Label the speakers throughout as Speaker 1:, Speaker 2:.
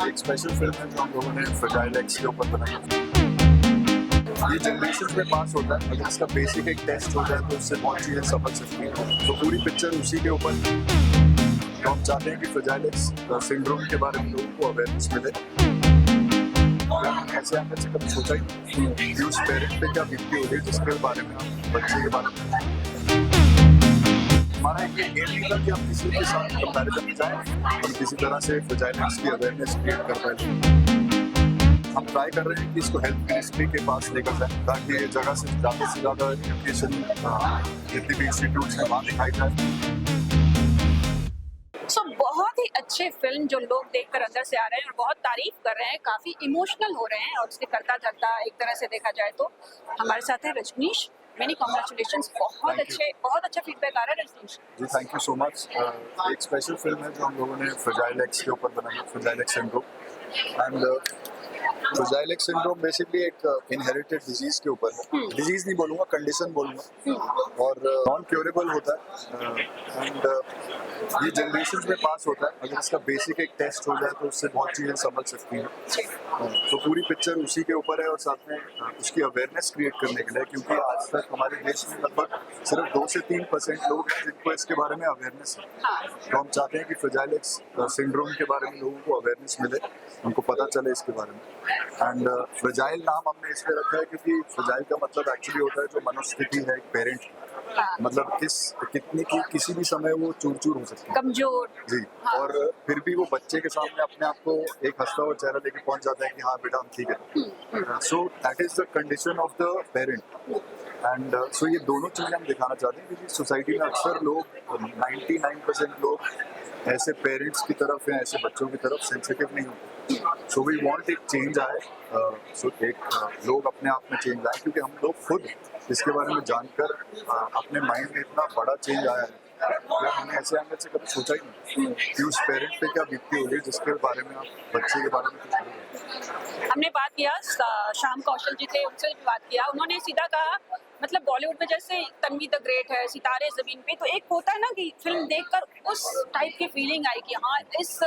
Speaker 1: एक special film है जो हम लोगों ने फ्रजाइल एक्स के ऊपर बनाई है। ये जनरेशन में पास होता है, अगर इसका बेसिक एक टेस्ट हो जाए तो उससे बहुत चीज़ें समझ सकती हैं। तो पूरी पिक्चर उसी के ऊपर। तो हम चाहते हैं कि फ्रजाइल एक्स सिंड्रोम के बारे में लोगों को अवेयरनेस मिले। ऐसे हमने से कभी सोचा ही नहीं कि उस पेरेंट पे क्या बीतती होगी जिसके बारे में हम बच्चे के बारे में। हमारा ये एम नहीं था कि हम किसी के साथ कंपैरिजन में जाएं, हम किसी तरह से फ्रजाइल एक्स की अवेयरनेस क्रिएट कर पाए। हम ट्राई कर रहे हैं कि इसको हेल्थ मिनिस्ट्री के पास लेकर जाएं ताकि ये जगह से ज़्यादा एजुकेशन जितनी भी इंस्टीट्यूट्स हैं वहाँ दिखाई जाए।
Speaker 2: बहुत ही अच्छे फिल्म जो लोग देखकर अंदर से आ रहे हैं और बहुत तारीफ कर रहे हैं, काफी इमोशनल हो रहे हैं और उसके करता धरता एक तरह से देखा जाए तो हमारे साथ है रजनीश। मेनी कॉन्ग्रेचुलेशंस, बहुत अच्छा फीडबैक आ रहा है Rajneesh
Speaker 1: ji. Thank you so much. एक स्पेशल फिल्म है जो हम लोगों ने फ्रजाइल एक्स के ऊपर बनाई है, fragile x syndrome. And fragile x syndrome basically एक इनहेरिटेड डिजीज के ऊपर है। डिजीज नहीं बोलूँगा, कंडीशन बोलूँगा, और नॉन क्योरेबल होता है। एंड ये जनरेशन में पास होता है, अगर इसका बेसिक एक टेस्ट हो जाए तो उससे बहुत चीज़ें समझ सकती हैं। तो पूरी पिक्चर उसी के ऊपर है और साथ में उसकी अवेयरनेस क्रिएट करने के लिए, क्योंकि आज तक हमारे देश में लगभग सिर्फ 2 से 3% लोग हैं जिनको इसके बारे में अवेयरनेस है। तो हम चाहते हैं कि फ्रजाइल एक्स सिंड्रोम के बारे में लोगों को अवेयरनेस मिले, उनको पता चले इसके बारे में। एंड फ्रजाइल नाम हमने इसलिए रखा है क्योंकि फ्रजाइल का मतलब एक्चुअली होता है जो मनोस्थिति है एक पेरेंट की। मतलब कितनी की किसी भी समय वो चूर हो सकती है,
Speaker 2: कमजोर
Speaker 1: जी। और फिर भी वो बच्चे के सामने अपने आप को एक हंसता हुआ चेहरा लेके पहुंच जाता है कि हाँ बेटा हम ठीक है। So that is the condition of the parent. And so ये दोनों चीज़ें हम दिखाना चाहते हैं क्योंकि सोसाइटी में अक्सर लोग 99% लोग ऐसे पेरेंट्स की तरफ या ऐसे बच्चों की तरफ सेंसिटिव नहीं होते। सो वी वांट एक चेंज आए, सो लोग अपने आप में चेंज आए, क्योंकि हम लोग खुद इसके बारे में जानकर अपने माइंड में इतना बड़ा चेंज आया है या हमने ऐसे अंदर से कभी सोचा ही नहीं कि उस पेरेंट पे क्या बीतती होगी जिसके बारे में आप बच्चे के बारे में कुछ बोलें।
Speaker 2: हमने बात किया, श्याम कौशल जी थे, उनसे भी बात किया, उन्होंने सीधा कहा मतलब बॉलीवुड में जैसे तन्वी द ग्रेट है, सितारे जमीन पे, तो एक होता है ना कि फिल्म देखकर उस टाइप की फीलिंग आई कि हाँ इस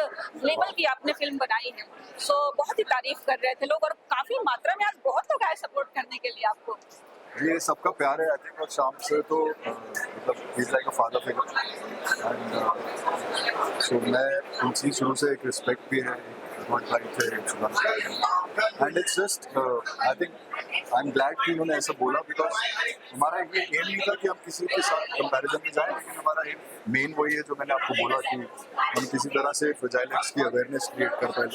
Speaker 2: लेवल की आपने फिल्म बनाई है। सो बहुत ही तारीफ कर रहे थे लोग और काफी मात्रा में आज बहुत लोग आए सपोर्ट करने के लिए आपको।
Speaker 1: ये सबका प्यार है आई थिंक, और शाम से तो मतलब he is like a father figure. And so मैं उनसे शुरू से एक रिस्पेक्ट भी है, and it's just I think I am glad कि उन्होंने ऐसा बोला, बिकॉज हमारा ये एम नहीं था कि हम किसी के साथ कंपैरिजन में जाएं, लेकिन हमारा एम मेन वही है जो मैंने आपको बोला कि हम किसी तरह से फ्रजाइल एक्स की अवेयरनेस क्रिएट कर पाए।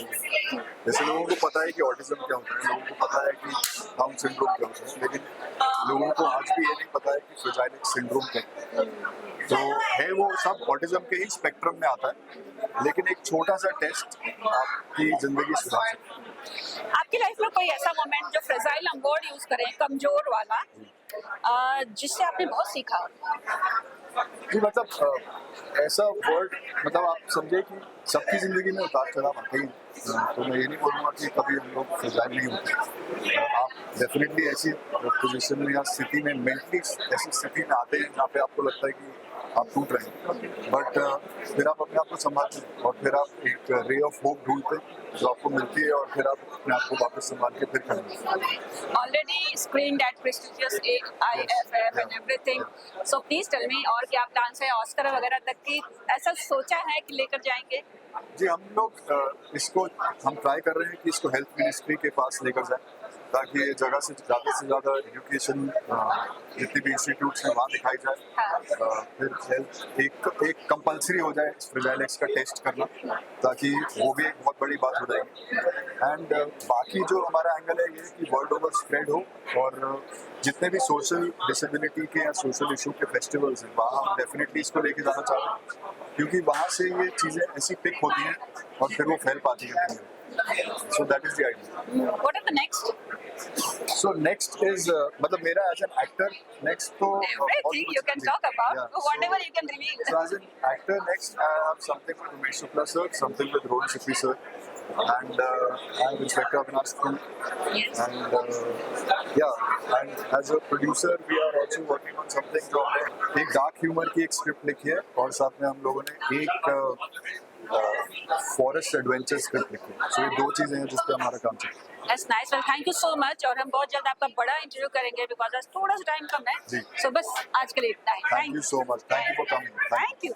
Speaker 1: जैसे लोगों को पता है कि ऑटिज्म क्या होता है, लोगों को पता है कि डाउन सिंड्रोम क्या होता है, लेकिन लोगों को आज भी ये नहीं पता है कि फ्रजाइल एक्स सिंड्रोम क्या है। तो है वो सब ऑटिज्म के ही स्पेक्ट्रम में आता है, लेकिन एक छोटा सा टेस्ट आपकी जिंदगी सुधार सकता है।
Speaker 2: आपकी लाइफ में कोई ऐसा मोमेंट जो फ्रेजाइल हम वर्ड यूज करें, कमजोर वाला, जिससे आपने बहुत सीखा?
Speaker 1: जी मतलब ऐसा वर्ड, मतलब आप समझे कि सबकी ज़िंदगी में उतार चढ़ाव आते ही, तो मैं ये नहीं बोलूँगा कि कभी हम लोग फ्रजाइल नहीं होते। आप डेफिनेटली ऐसी पोजीशन में या स्थिति में, मेंटली ऐसी स्थिति में आते हैं जहाँ पे आपको लगता है कि आप टूट रहे हैं, बट फिर आप अपने आप को संभालते हैं और फिर आप एक रे ऑफ होप ढूंढते हैं जो आपको मिलती है, और फिर आप अपने आप को वापस संभाल के फिर करेंगे।
Speaker 2: Already screen that prestigious AIFF and everything, so please tell me, और क्या प्लान्स है ऑस्कर वगैरह तक की ऐसा सोचा है कि लेकर जाएंगे?
Speaker 1: जी हम लोग इसको हम ट्राई कर रहे हैं कि इसको हेल्थ मिनिस्ट्री के पास लेकर जाएं ताकि ये जगह से ज़्यादा एजुकेशन जितनी भी इंस्टीट्यूट्स हैं वहाँ दिखाई जाए। फिर हेल्थ एक कंपलसरी हो जाए फ्रजाइल एक्स का टेस्ट करना, ताकि वो भी एक बहुत बड़ी बात हो जाएगी। एंड बाकी जो हमारा एंगल है ये कि वर्ल्ड ओवर स्प्रेड हो, और जितने भी सोशल डिसेबिलिटी के या सोशल इशू के फेस्टिवल्स हैं वहाँ हम डेफिनेटली इसको लेके जाना चाहते हैं, क्योंकि वहाँ से ये चीज़ें ऐसी पिक होती हैं और फिर वो फैल पाती हैं। So that is the idea.
Speaker 2: What are the next?
Speaker 1: So next is मतलब मेरा as an actor next तो
Speaker 2: Everything you can talk about,
Speaker 1: yeah.
Speaker 2: whatever you can reveal.
Speaker 1: So as an actor next I have something with Umesh Shukla sir, something with Rohan Sikri sir, and I'm Inspector Avinash Thul.
Speaker 2: Yes.
Speaker 1: And yeah, and as a producer we are also working on something जो हमने एक dark humour की एक script लिखी है, और साथ में हम लोगों ने एक फॉरेस्ट एडवेंचर स्क्रिप्ट लिखी है। सो ये दो चीजें हैं जिस पे हमारा काम चल रहा है।
Speaker 2: That's nice. Well, thank you so much. और हम बहुत जल्द आपका बड़ा इंटरव्यू करेंगे बिकॉज आज थोड़ा सा टाइम कम है.
Speaker 1: जी.
Speaker 2: So बस आज के लिए इतना ही.
Speaker 1: Thank you so much, thank you for coming.
Speaker 2: Thank you.